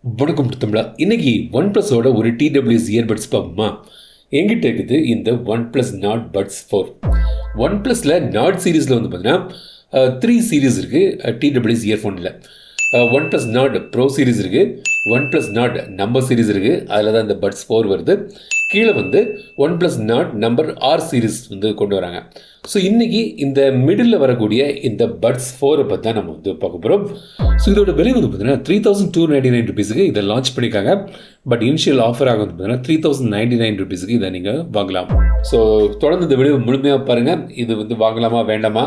வணக்கம் தமிழா. இன்னைக்கு ஒன் ப்ளஸோட ஒரு டிடபிள்யூஎஸ் இயர்பட்ஸ் பார்ப்போமா? எங்கிட்ட இருக்குது இந்த ஒன் ப்ளஸ் நாட் பட்ஸ் 4. ஒன் ப்ளஸில் நாட் சீரீஸில் வந்து பார்த்தீங்கன்னா 3 சீரீஸ் இருக்குது டிடபிள்யூஎஸ் இயர்ஃபோனில். OnePlus Nord Pro series இருக்குது, OnePlus Nord number series இருக்குது, அதில் தான் இந்த பட்ஸ் 4 வருது. கீழே வந்து OnePlus Nord number R series வந்து கொண்டு வராங்க. ஸோ இன்றைக்கி இந்த மிடில் வரக்கூடிய இந்த பட்ஸ் 4 பற்றி தான் நம்ம வந்து பார்க்க போகிறோம். ஸோ இதோட விலை வந்து பார்த்தீங்கன்னா ₹3299 இதை லான்ச் பண்ணியிருக்காங்க. பட் இனிஷியல் ஆஃபராக வந்து பார்த்தீங்கன்னா ₹3099 இதை நீங்கள் வாங்கலாம். ஸோ தொடர்ந்து இந்த வீடியோ முழுமையாக பாருங்கள். இது வந்து வாங்கலாமா வேண்டாமா?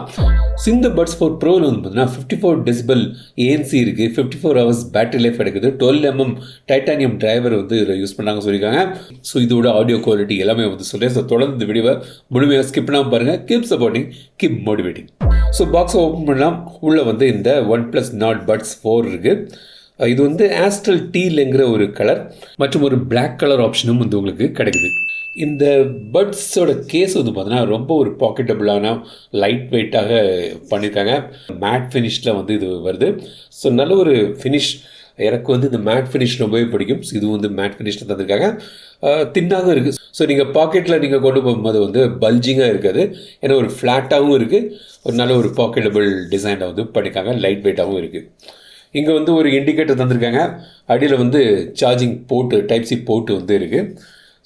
ஸோ இந்த பட்ஸ் 4 ப்ரோவில் வந்து பார்த்தீங்கன்னா 54 டெசிபல் ANC இருக்குது, 54 ஹவர்ஸ் பேட்டரி லைஃப் எடுக்குது, 12mm டைட்டானியம் டிரைவர் வந்து இதில் யூஸ் பண்ணாங்க சொல்லியிருக்காங்க. ஸோ இதோட ஆடியோ குவாலிட்டி எல்லாமே வந்து சொல்கிறேன். ஸோ தொடர்ந்து இந்த வீடியோவை முழுமையாக ஸ்கிப் பண்ணாமல் பாருங்கள். Keep supporting, keep motivating. So பாக்ஸை ஓப்பன் பண்ணலாம். உள்ளே வந்து இந்த ஒன் ப்ளஸ் நாட் பட்ஸ் 4 இருக்குது. இது வந்து ஆஸ்ட்ரல் டீலுங்கிற ஒரு கலர் மற்றும் ஒரு பிளாக் கலர் ஆப்ஷனும் வந்து உங்களுக்கு கிடைக்குது. இந்த பட்ஸோட கேஸ் வந்து பார்த்தீங்கன்னா ரொம்ப ஒரு பாக்கெட்டபுளான லைட் வெயிட்டாக பண்ணியிருக்காங்க. மேட் ஃபினிஷில் வந்து இது வருது. ஸோ நல்ல ஒரு ஃபினிஷ். எனக்கு வந்து இந்த மேட் ஃபினிஷ் ரொம்பவே பிடிக்கும். இது வந்து மேட் ஃபினிஷில் தந்திருக்காங்க. தின்னாக இருக்குது. ஸோ நீங்கள் பாக்கெட்டில் நீங்கள் கொண்டு போகும்போது வந்து பல்ஜிங்காக இருக்காது. ஏன்னா ஒரு ஃப்ளாட்டாகவும் இருக்குது, ஒரு நல்ல ஒரு பாக்கெட்டபிள் டிசைனில் வந்து பண்ணியிருக்காங்க. லைட் வெயிட்டாகவும் இருக்குது. இங்கே வந்து ஒரு இண்டிகேட்டர் தந்திருக்காங்க. அடியில் வந்து charging board, type C board வந்து இருக்குது.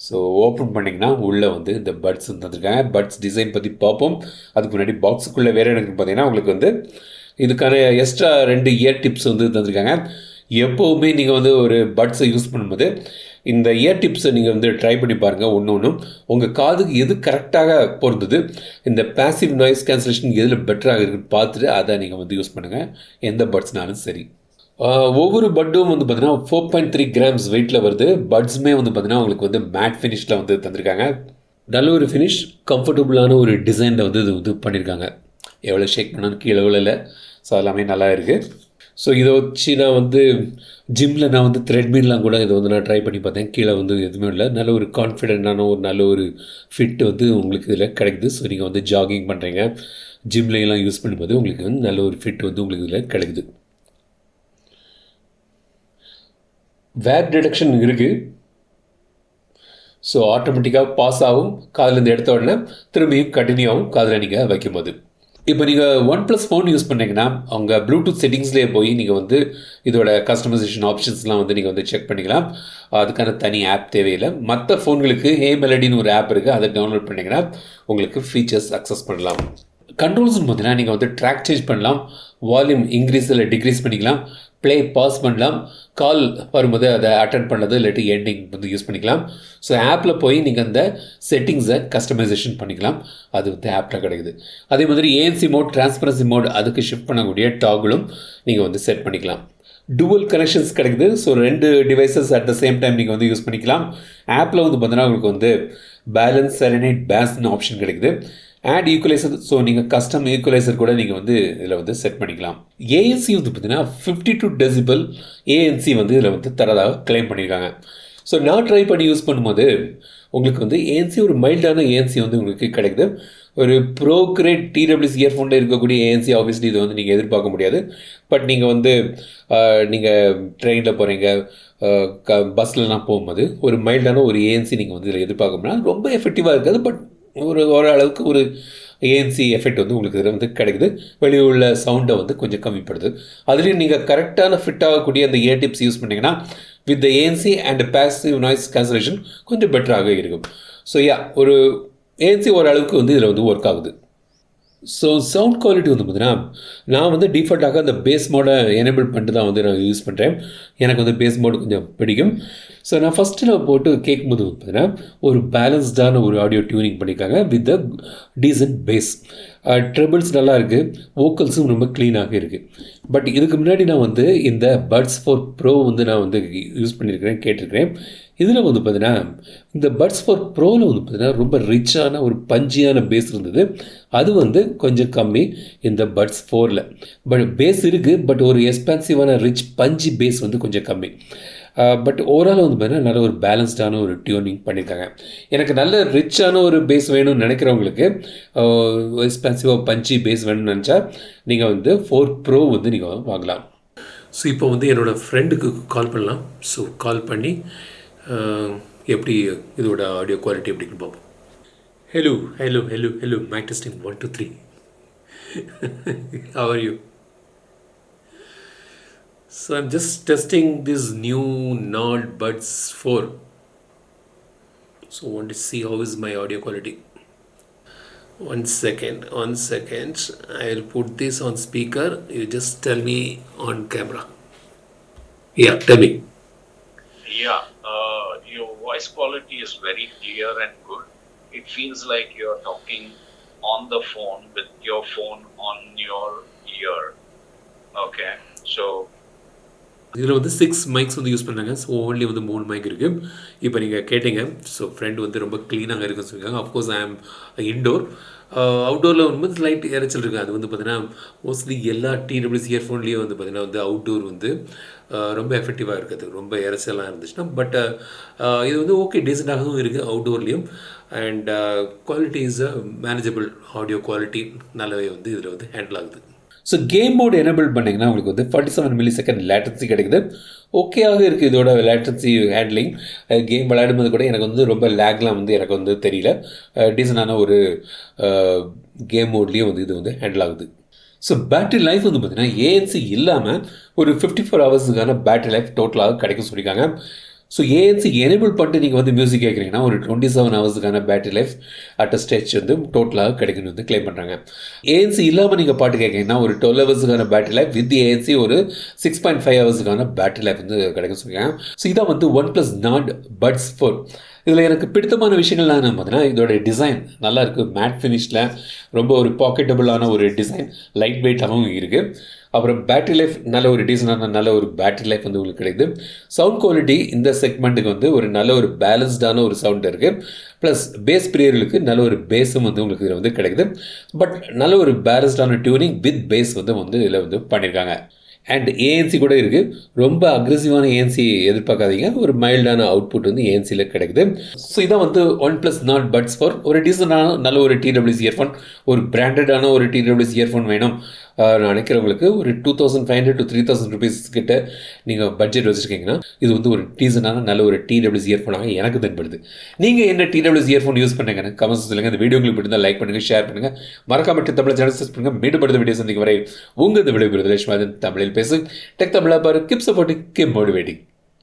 ஸோ ஓப்பன் பண்ணிங்கன்னா உள்ளே வந்து இந்த பட்ஸ் தந்திருக்காங்க. பட்ஸ் டிசைன் பற்றி பார்ப்போம். அதுக்கு முன்னாடி பாக்ஸுக்குள்ளே வேறு எனக்கு பார்த்தீங்கன்னா உங்களுக்கு வந்து இதுக்கான எக்ஸ்ட்ரா 2 இயர் டிப்ஸ் வந்து தந்திருக்காங்க. எப்போவுமே நீங்கள் வந்து ஒரு பட்ஸை யூஸ் பண்ணும்போது இந்த இயர் டிப்ஸை நீங்கள் வந்து ட்ரை பண்ணி பாருங்கள். ஒன்றும் உங்கள் காதுக்கு எது கரெக்டாக பொருந்தது, இந்த பேசிவ் நாய்ஸ் கேன்சலேஷன் எதில் பெட்டராக இருக்குன்னு பார்த்துட்டு அதை நீங்கள் வந்து யூஸ் பண்ணுங்கள். எந்த பட்ஸ்னாலும் சரி. ஒவ்வொரு பட்டும் வந்து பார்த்தீங்கன்னா 4.3 கிராம்ஸ் வெயிட்டில் வருது. பட்ஸுமே வந்து பார்த்தீங்கன்னா உங்களுக்கு வந்து மேட் ஃபினிஷில் வந்து தந்திருக்காங்க. நல்ல ஒரு ஃபினிஷ், கம்ஃபர்டபுளான ஒரு டிசைனில் வந்து இது வந்து பண்ணியிருக்காங்க. எவ்வளோ ஷேக் பண்ணாலும் கீழே இல்லை. ஸோ எல்லாமே நல்லா இருக்குது. ஸோ இதை வச்சு நான் வந்து ஜிம்மில் நான் வந்து த்ரெட்மில்லாம் கூட இதை வந்து நான் ட்ரை பண்ணி பார்த்தேன். கீழே வந்து எதுவுமே இல்லை. நல்ல ஒரு கான்ஃபிடென்ட்டான ஒரு நல்ல ஒரு ஃபிட் வந்து உங்களுக்கு இதில் கிடைக்குது. ஸோ நீங்கள் வந்து ஜாகிங் பண்ணுறீங்க, ஜிம்லையெல்லாம் யூஸ் பண்ணும்போது உங்களுக்கு வந்து நல்ல ஒரு ஃபிட் வந்து உங்களுக்கு இதில் கிடைக்குது. வேர் டிடெக்ஷன் இருக்குது. ஸோ ஆட்டோமேட்டிக்காக பாஸ் ஆகும். காதிலேருந்து எடுத்த உடனே திரும்பியும் கண்டினியூ ஆகும் காதில் நீங்கள் வைக்கும்போது. இப்போ நீங்கள் ஒன் ப்ளஸ் ஃபோன் யூஸ் பண்ணிங்கன்னா அவங்க ப்ளூடூத் செட்டிங்ஸ்லேயே போய் நீங்கள் வந்து இதோட கஸ்டமைசேஷன் ஆப்ஷன்ஸ்லாம் வந்து நீங்கள் வந்து செக் பண்ணிக்கலாம். அதுக்கான தனி ஆப் தேவையில்லை. மற்ற ஃபோன்களுக்கு ஹே மெலடின்னு ஒரு ஆப் இருக்குது, அதை டவுன்லோட் பண்ணிங்கன்னா உங்களுக்கு ஃபீச்சர்ஸ் அக்சஸ் பண்ணலாம். கண்ட்ரோல்ஸ்னு பார்த்தீங்கன்னா நீங்கள் வந்து ட்ராக் சேஞ்ச் பண்ணலாம், வால்யூம் இன்க்ரீஸ் இல்லை டிக்ரீஸ் பண்ணிக்கலாம், ப்ளே பாஸ் பண்ணலாம், கால் வரும்போது அதை அட்டென்ட் பண்ணது இல்லாட்டி எண்டிங் வந்து யூஸ் பண்ணிக்கலாம். ஸோ ஆப்பில் போய் நீங்கள் அந்த செட்டிங்ஸை கஸ்டமைசேஷன் பண்ணிக்கலாம். அது வந்து ஆப்பில் கிடைக்குது. அதே மாதிரி ANC மோட், டிரான்ஸ்பரன்சி மோட், அதுக்கு ஷிஃப்ட் பண்ணக்கூடிய டாகுலும் நீங்கள் வந்து செட் பண்ணிக்கலாம். டுவல் கனெக்ஷன்ஸ் கிடைக்குது. So 2 devices at the same time நீங்கள் வந்து யூஸ் பண்ணிக்கலாம். ஆப்பில் வந்து பார்த்தீங்கன்னா உங்களுக்கு வந்து பேலன்ஸ், செரனேட், பேஸ்ன்னு ஆப்ஷன் கிடைக்குது. Add equaliser. ஸோ நீங்கள் கஸ்டம் ஈக்குவலைசர் கூட நீங்கள் வந்து இதில் வந்து செட் பண்ணிக்கலாம். ANC வந்து பார்த்தீங்கன்னா 52 டெசிபல் ANC வந்து இதில் வந்து தரதாக கிளைம் பண்ணியிருக்காங்க. ஸோ நான் ட்ரை பண்ணி யூஸ் பண்ணும்போது உங்களுக்கு வந்து ANC ஒரு மைல்டான ANC வந்து உங்களுக்கு கிடைக்குது. ஒரு ப்ரோ கிரேட் டிடபிள்யூஎஸ் இயர்ஃபோனில் இருக்கக்கூடிய ANC ஆப்வியஸ்லி இது வந்து நீங்கள் எதிர்பார்க்க முடியாது. பட் நீங்கள் வந்து நீங்கள் ட்ரெயினில் போகிறீங்க, பஸ்லலாம் போகும்போது ஒரு மைல்டான ஒரு ANC நீங்கள் வந்து இதில் எதிர்பார்க்க முடியாது. ரொம்ப எஃபெக்டிவாக இருக்காது, பட் ஓரளவுக்கு ஒரு ANC எஃபெக்ட் வந்து உங்களுக்கு இதில் வந்து கிடைக்குது. வெளியே உள்ள சவுண்டை வந்து கொஞ்சம் கம்மிப்படுது. அதுலேயும் நீங்கள் கரெக்டான ஃபிட் ஆகக்கூடிய அந்த இயர் டிப்ஸ் யூஸ் பண்ணிங்கன்னா with the ANC and passive noise cancellation கொஞ்சம் பெட்டராக இருக்கும். ஸோ ஒரு ANC ஓரளவுக்கு வந்து இதில் வந்து ஒர்க் ஆகுது. ஸோ சவுண்ட் குவாலிட்டி வந்து பார்த்தீங்கன்னா நான் வந்து டிஃபால்ட்டாக அந்த பேஸ் மோடை எனேபிள் பண்ணிட்டு தான் வந்து நான் யூஸ் பண்ணுறேன். எனக்கு வந்து பேஸ் மோடு கொஞ்சம் பிடிக்கும். ஸோ நான் ஃபஸ்ட்டு நான் போட்டு கேட்கும்போது பார்த்தீங்கன்னா ஒரு பேலன்ஸ்டான ஒரு ஆடியோ டியூனிங் பண்ணியிருக்காங்க with the decent bass. Trebles நல்லா இருக்குது, வோக்கல்ஸும் ரொம்ப க்ளீனாக இருக்குது. பட் இதுக்கு முன்னாடி நான் வந்து இந்த பட்ஸ் 4 ப்ரோ வந்து நான் வந்து யூஸ் பண்ணியிருக்கிறேன், கேட்டிருக்கிறேன். இதில் வந்து பார்த்தீங்கன்னா இந்த பட்ஸ் 4 ப்ரோவில் வந்து பார்த்தீங்கன்னா ரொம்ப ரிச்சான ஒரு பஞ்சியான பேஸ் இருந்தது. அது வந்து கொஞ்சம் கம்மி இந்த பட்ஸ் 4ல். பட் பேஸ் இருக்குது, பட் ஒரு எக்ஸ்பென்சிவான ரிச் பஞ்சி பேஸ் வந்து கொஞ்சம் கம்மி. பட் ஓவரால் வந்து பார்த்தீங்கன்னா நல்ல ஒரு பேலன்ஸ்டான ஒரு டியூனிங் பண்ணியிருக்காங்க. எனக்கு நல்ல ரிச்சான ஒரு பேஸ் வேணும்னு நினைக்கிறவங்களுக்கு, எக்ஸ்பென்சிவாக பஞ்சி பேஸ் வேணும்னு நினச்சா நீங்கள் வந்து 4 ப்ரோ வந்து நீங்கள் வாங்கலாம். ஸோ இப்போ வந்து என்னோடய ஃப்ரெண்டுக்கு கால் பண்ணலாம். ஸோ கால் பண்ணி எப்படி இதோட ஆடியோ குவாலிட்டி எப்படின்னு பார்ப்போம். Hello hello hello hello mic testing 1 2 3. How are you? So I'm just testing this new Nord Buds 4. So I want to see how is my audio quality. One second. I'll put this on speaker. You just tell me on camera. Yeah, tell me. Yeah, your voice quality is very clear and good. It feels like you're talking on the phone with your phone on your ear. Okay, so இதில் வந்து 6 mikes வந்து use பண்ணாங்க. So only வந்து 3 mic இருக்குது. இப்போ நீங்கள் கேட்டீங்க. So friend வந்து ரொம்ப க்ளீனாக இருக்குன்னு சொல்லியிருக்காங்க. அஃப்கோர்ஸ் ஐ ஆம் இன்டோர். அவுட்டோரில் வந்து லைட் இறைச்சல் இருக்குது. அது வந்து பார்த்தீங்கன்னா மோஸ்ட்லி எல்லா டிடபிள்யூஎஸ் இயர்ஃபோன்லேயும் வந்து பார்த்தீங்கன்னா வந்து அவுட்டோர் வந்து ரொம்ப எஃபெக்டிவாக இருக்குது. ரொம்ப இறைச்சலாக இருந்துச்சுன்னா. பட் இது வந்து ஓகே டீசெண்டாகவும் இருக்குது அவுட்டோர்லேயும். And quality is manageable. Audio quality நல்லாவே வந்து இதில் வந்து ஹேண்டில் ஆகுது. ஸோ கேம் மோட் எனேபிள் பண்ணிங்கன்னா உங்களுக்கு வந்து 47 மில்லிசெகண்ட் லேட்டன்சி கிடைக்குது. ஓகேயாக இருக்குது இதோட லேட்டன்சி ஹேண்ட்லிங். கேம் விளையாடும்போது கூட எனக்கு வந்து ரொம்ப லேக்லாம் வந்து எனக்கு வந்து தெரியல. டீசெண்டான ஒரு கேம் மோட்லேயும் வந்து இது வந்து ஹேண்டில் ஆகுது. ஸோ பேட்டரி லைஃப் வந்து பார்த்திங்கன்னா ஏஎன்சி இல்லாமல் ஒரு 54 ஹவர்ஸுக்கான பேட்டரி லைஃப் டோட்டலாக கிடைக்கும் சொல்லியிருக்காங்க. ஸோ ஏஎன்சி எனேபிள் பண்ணிட்டு நீங்கள் வந்து மியூசிக் கேட்குறீங்கன்னா ஒரு 27 ஹவர்ஸுக்கான பேட்டரி லைஃப் அட் ஸ்டேஜ் வந்து டோட்டலாக கிடைக்குன்னு வந்து கிளைம் பண்ணுறாங்க. ஏஎன்சி இல்லாமல் நீங்கள் பாட்டு கேட்குறீங்கன்னா ஒரு 12 ஹவர்ஸுக்கான பேட்டரி லைஃப் வித் ஏஎன்சி ஒரு 6.5 ஹவர்ஸுக்கான பேட்டரி லைஃப் வந்து கிடைக்கும் சொல்லியிருக்காங்க. ஸோ இதான் வந்து OnePlus Nord Buds 4. இதில் எனக்கு பிடித்தமான விஷயங்கள்லாம் என்ன பார்த்தீங்கன்னா இதோட டிசைன் நல்லா இருக்குது. மேட் ஃபினிஷில் ரொம்ப ஒரு பாக்கெட்டபுளான ஒரு டிசைன், லைட் வெயிட்டாகவும் இருக்குது. அப்புறம் பேட்டரி லைஃப் நல்ல ஒரு டீசெண்டான நல்ல ஒரு பேட்டரி லைஃப் வந்து உங்களுக்கு கிடைக்குது. சவுண்ட் குவாலிட்டி இந்த செக்மெண்ட்டுக்கு வந்து ஒரு நல்ல ஒரு பேலன்ஸ்டான ஒரு சவுண்ட் இருக்குது. ப்ளஸ் பேஸ் பிரியர்களுக்கு நல்ல ஒரு பேஸும் வந்து உங்களுக்கு இதில் வந்து கிடைக்குது. பட் நல்ல ஒரு பேலன்ஸ்டான டியூனிங் வித் பேஸ் வந்து இதில் வந்து பண்ணியிருக்காங்க. அண்ட் ஏஎன்சி கூட இருக்குது. ரொம்ப அக்ரெசிவான ஏஎன்சி எதிர்பார்க்காதீங்க. ஒரு மைல்டான அவுட்புட் வந்து ஏஎன்சியில் கிடைக்குது. ஸோ இதான் வந்து OnePlus Nord Buds 4. ஒரு டீசெண்டான நல்ல ஒரு டிடபிள்யூஎஸ் இயர்ஃபோன், ஒரு பிராண்டடான ஒரு டிடபிள்யூஎஸ் இயர்ஃபோன் வேணும் நினைக்கிறவங்களுக்கு ஒரு 2500 to 3000 ருபீஸ் கிட்ட நீங்கள் பட்ஜெட் வச்சுருக்கீங்கன்னா இது வந்து ஒரு டீசெண்டான நல்ல ஒரு டிடபிள்யூஎஸ் இயர்ஃபோனாக எனக்கு தென்படுது. நீங்கள் என்ன டிடபிள்யூஎஸ் இயர்ஃபோன் யூஸ் பண்ணுங்கன்னு கமெண்ட்ஸ் சொல்லுங்கள். இந்த வீடியோ உங்களுக்கு பிடிச்சிருந்தால் லைக் பண்ணுங்கள், ஷேர் பண்ணுங்கள். மறக்காம தமிழ் சேனல் சப்ஸ்கிரைப் பண்ணுங்கள். மீண்டும் அடுத்த வீடியோ சந்திக்கும் வரை உங்கள் விடைபெறுதல் தமிழில் பேசு. டெக் தமிழா பாரு. Keep supporting, keep motivating.